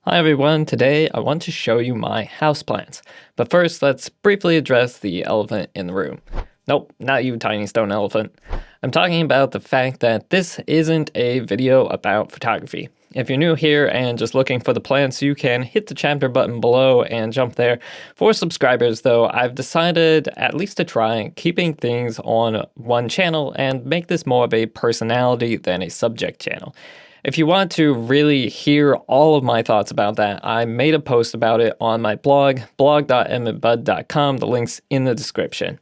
Hi everyone, today I want to show you my houseplants. But first, let's briefly address the elephant in the room. Nope, not you, tiny stone elephant. I'm talking about the fact that this isn't a video about photography. If you're new here and just looking for the plants, you can hit the chapter button below and jump there. For subscribers though, I've decided at least to try keeping things on one channel and make this more of a personality than a subject channel. If you want to really hear all of my thoughts about that, I made a post about it on my blog, blog.emmettbudd.com. The link's in the description.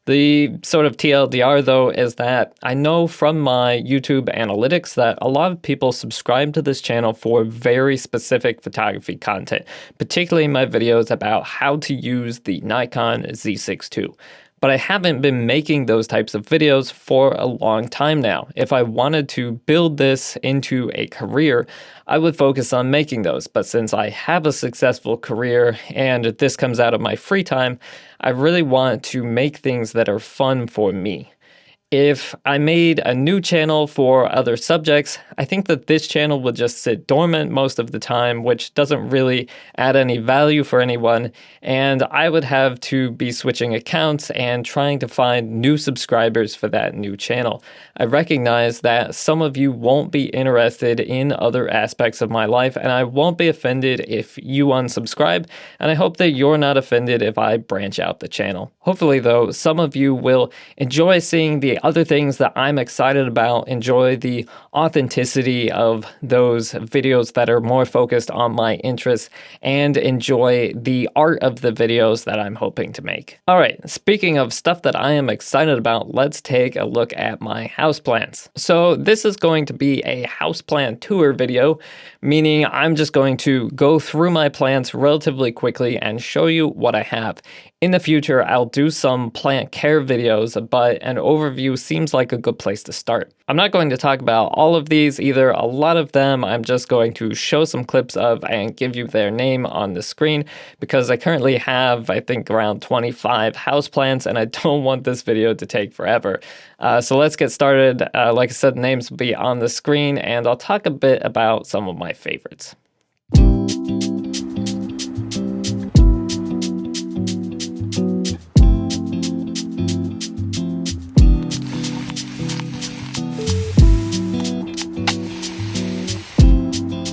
The sort of TLDR, though, is that I know from my YouTube analytics that a lot of people subscribe to this channel for very specific photography content, particularly my videos about how to use the Nikon Z6 II. But I haven't been making those types of videos for a long time now. If I wanted to build this into a career, I would focus on making those. But since I have a successful career and this comes out of my free time, I really want to make things that are fun for me. If I made a new channel for other subjects, I think that this channel would just sit dormant most of the time, which doesn't really add any value for anyone, and I would have to be switching accounts and trying to find new subscribers for that new channel. I recognize that some of you won't be interested in other aspects of my life, and I won't be offended if you unsubscribe, and I hope that you're not offended if I branch out the channel. Hopefully, though, some of you will enjoy seeing the other things that I'm excited about, enjoy the authenticity of those videos that are more focused on my interests, and enjoy the art of the videos that I'm hoping to make. All right, speaking of stuff that I am excited about, let's take a look at my houseplants. So this is going to be a houseplant tour video, meaning I'm just going to go through my plants relatively quickly and show you what I have. In the future, I'll do some plant care videos, but an overview seems like a good place to start. I'm not going to talk about all of these either. A lot of them I'm just going to show some clips of and give you their name on the screen because I currently have, I think, around 25 houseplants and I don't want this video to take forever. So let's get started. Like I said, the names will be on the screen and I'll talk a bit about some of my favorites.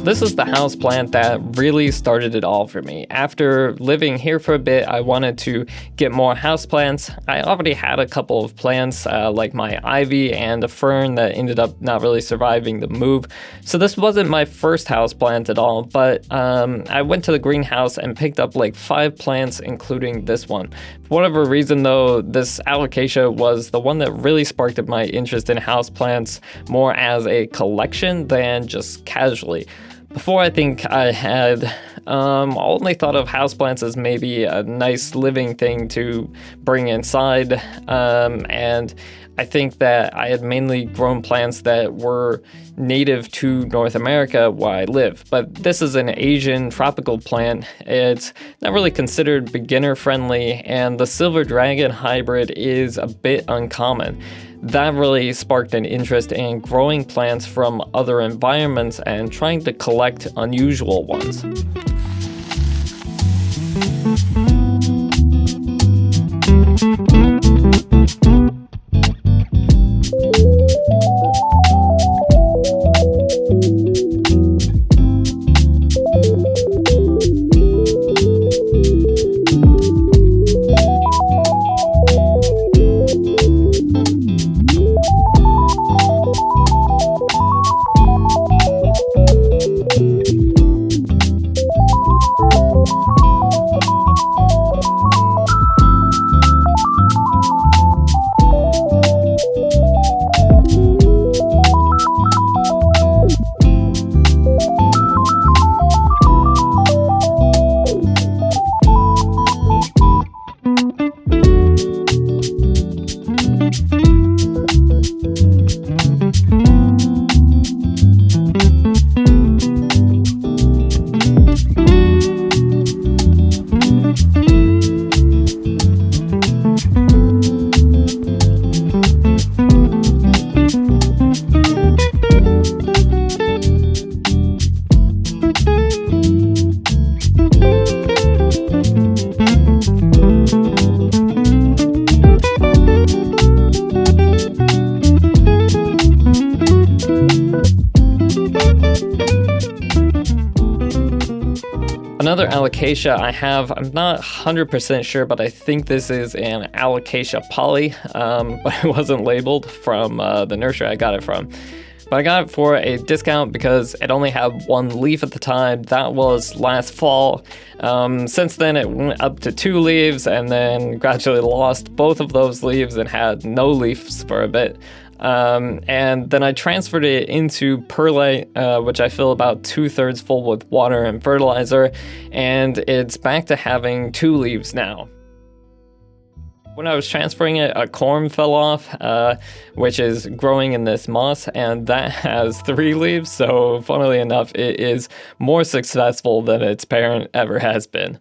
This is the houseplant that really started it all for me. After living here for a bit, I wanted to get more houseplants. I already had a couple of plants, like my ivy and a fern that ended up not really surviving the move. So this wasn't my first houseplant at all, but I went to the greenhouse and picked up like 5 plants, including this one. For whatever reason though, this Alocasia was the one that really sparked my interest in houseplants more as a collection than just casually. Before, I think I had only thought of houseplants as maybe a nice living thing to bring inside, and I think that I had mainly grown plants that were native to North America where I live. But this is an Asian tropical plant. It's not really considered beginner friendly, and the silver dragon hybrid is a bit uncommon. That really sparked an interest in growing plants from other environments and trying to collect unusual ones. Another alocasia I have, I'm not 100% sure, but I think this is an Alocasia Polly, but it wasn't labeled from the nursery I got it from. But I got it for a discount because it only had one leaf at the time. That was last fall. Since then it went up to 2 leaves and then gradually lost both of those leaves and had no leaves for a bit. And then I transferred it into perlite, which I fill about 2/3 full with water and fertilizer, and it's back to having 2 leaves now. When I was transferring it, a corm fell off, which is growing in this moss, and that has 3 leaves, so funnily enough, it is more successful than its parent ever has been.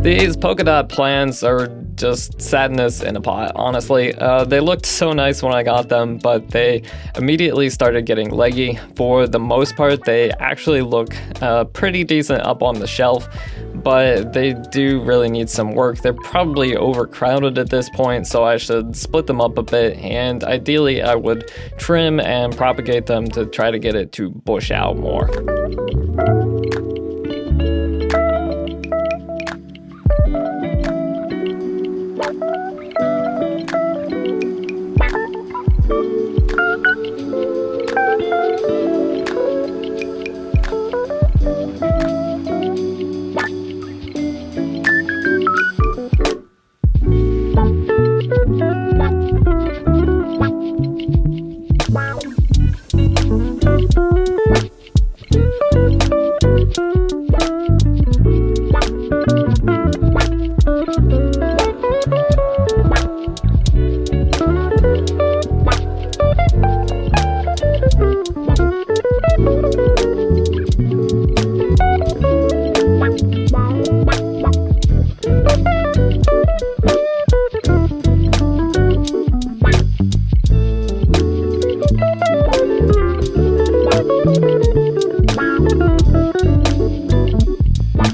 These Polkadot plants are just sadness in a pot, honestly. They looked so nice when I got them, but they immediately started getting leggy. For the most part, they actually look pretty decent up on the shelf, but they do really need some work. They're probably overcrowded at this point, so I should split them up a bit, and ideally I would trim and propagate them to try to get it to bush out more.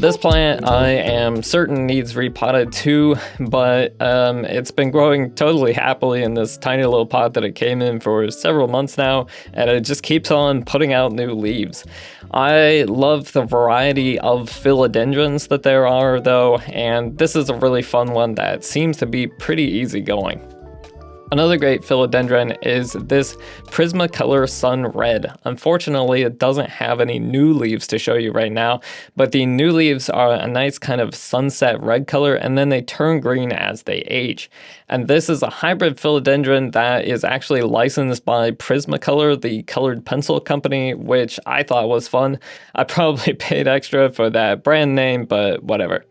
This plant I am certain needs repotted too, but it's been growing totally happily in this tiny little pot that it came in for several months now, and it just keeps on putting out new leaves. I love the variety of philodendrons that there are though, and this is a really fun one that seems to be pretty easygoing. Another great philodendron is this Prismacolor Sun Red. Unfortunately, it doesn't have any new leaves to show you right now, but the new leaves are a nice kind of sunset red color, and then they turn green as they age. And this is a hybrid philodendron that is actually licensed by Prismacolor, the colored pencil company, which I thought was fun. I probably paid extra for that brand name, but whatever.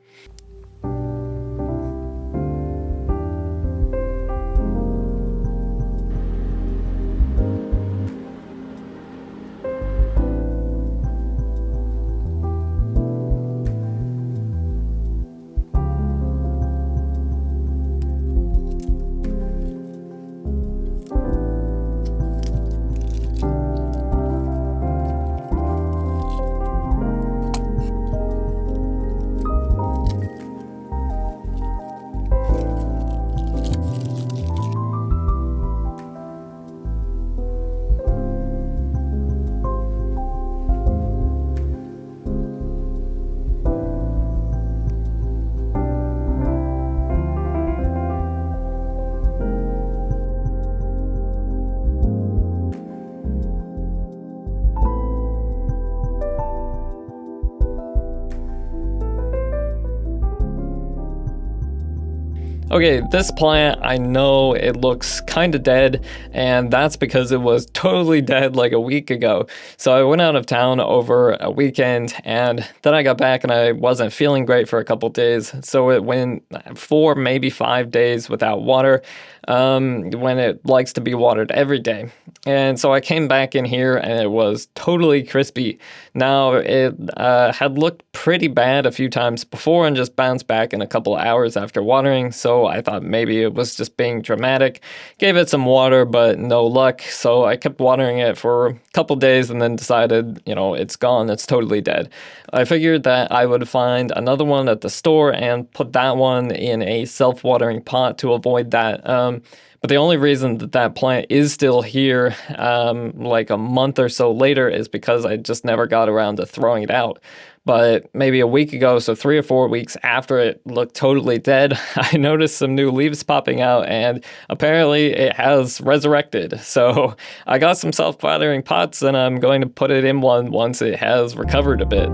Okay, this plant, I know it looks kind of dead, and that's because it was totally dead like a week ago. So I went out of town over a weekend, and then I got back and I wasn't feeling great for a couple days. So it went 4, maybe 5 days without water, when it likes to be watered every day. And so I came back in here and it was totally crispy. Now, it had looked pretty bad a few times before and just bounced back in a couple hours after watering. So I thought maybe it was just being dramatic. Gave it some water, but no luck. So I kept watering it for a couple days and then decided, it's gone. It's totally dead. I figured that I would find another one at the store and put that one in a self-watering pot to avoid that. But the only reason that plant is still here, like a month or so later, is because I just never got around to throwing it out. But maybe a week ago, so 3 or 4 weeks after it looked totally dead, I noticed some new leaves popping out, and apparently it has resurrected. So I got some self-watering pots, and I'm going to put it in one once it has recovered a bit.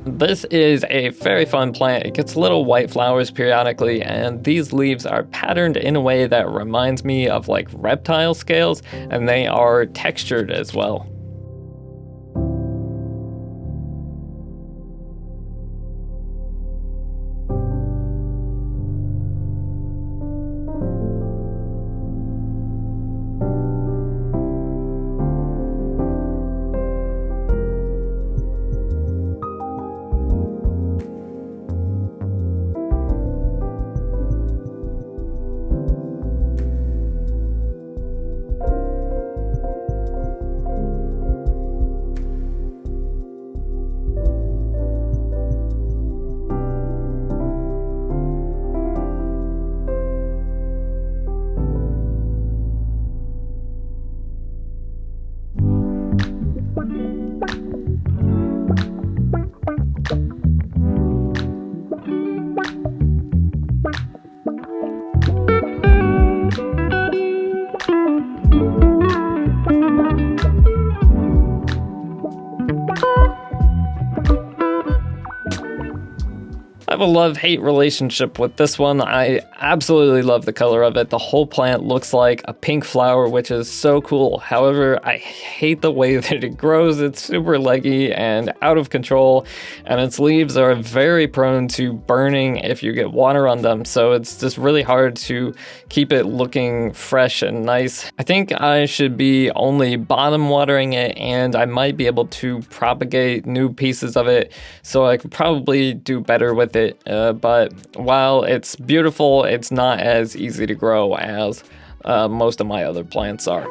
This is a very fun plant. It gets little white flowers periodically, and these leaves are patterned in a way that reminds me of like reptile scales, and they are textured as well. I have a love-hate relationship with this one. I absolutely love the color of it. The whole plant looks like a pink flower, which is so cool. However, I hate the way that it grows. It's super leggy and out of control, and its leaves are very prone to burning if you get water on them, so it's just really hard to keep it looking fresh and nice. I think I should be only bottom watering it, and I might be able to propagate new pieces of it, so I could probably do better with it. But while it's beautiful, it's not as easy to grow as most of my other plants are.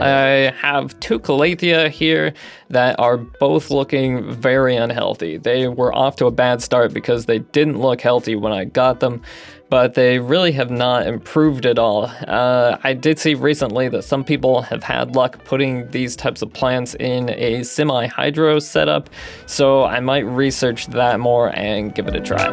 I have two Calathea here that are both looking very unhealthy. They were off to a bad start because they didn't look healthy when I got them, but they really have not improved at all. I did see recently that some people have had luck putting these types of plants in a semi-hydro setup, so I might research that more and give it a try.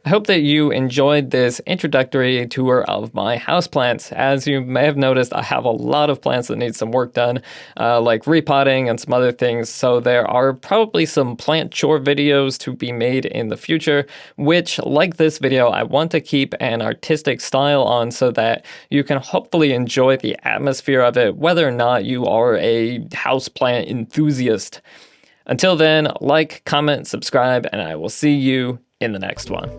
I hope that you enjoyed this introductory tour of my houseplants. As you may have noticed, I have a lot of plants that need some work done, like repotting and some other things, so there are probably some plant chore videos to be made in the future, which, like this video, I want to keep an artistic style on so that you can hopefully enjoy the atmosphere of it, whether or not you are a houseplant enthusiast. Until then, like, comment, subscribe, and I will see you in the next one.